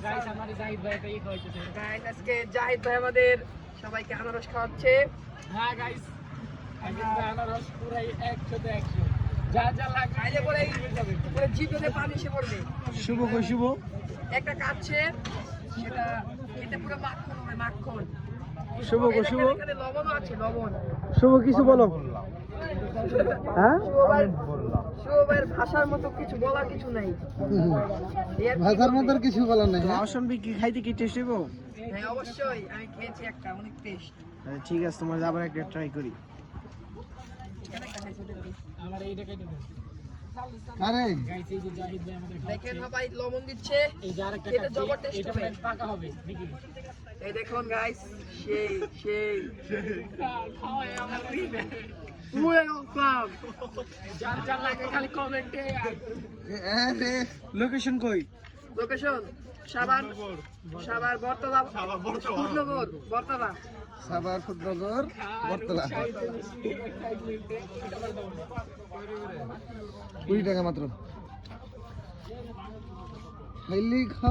Guys আমাদের জাহিদ ভাই এটাই খাওয়াইতেছে। গাইস আজকে জাহিদ ভাই আমাদের সবাইকে আনারস খাওয়াচ্ছে। হ্যাঁ গাইস আজকে আনারস পুরাই 100 তে 100 যা যা লাগে খাইলে পরে পুরো জিভে পানি এসে পড়বে। শুভ কই শুভ একটা কাটছে সেটা এটা পুরো মাখন হবে মাখন। শুভ কই শুভ এখানে লবণও আছে লবণ। শুভ কিছু বলো হ্যাঁ শুভ ভাইয়ের ভাষার মতো কিছু বলার কিছু নাই। ভাষার মতো কিছু বলার নাই। অসম কি খাইতে কি টেস্ট হইব? হ্যাঁ অবশ্যই আমি খেয়েছি একটা অনেক টেস্ট। ঠিক আছে তোমার আবার একটা ট্রাই করি। আমার এইটা কেটে দেন আরে গাইস এই যে জাহিদ ভাই আমাদের দেখেন ভাই লবণ দিচ্ছে এই যে আরেকটা এটা জবর টেস্ট এটা হবে। পাকা হবে নাকি এই দেখুন গাইস সেই সেই খাওয়াই আমার দিবে পুরো কম যার যার লাগে খালি কমেন্টে আরে লোকেশন কই? লোকেশন সাভার সাভার বর্তলা পূর্ণগর বর্তলা সাভার ফুটনগর বটতলা 20 টাকা মাত্র। খাইলি খাও।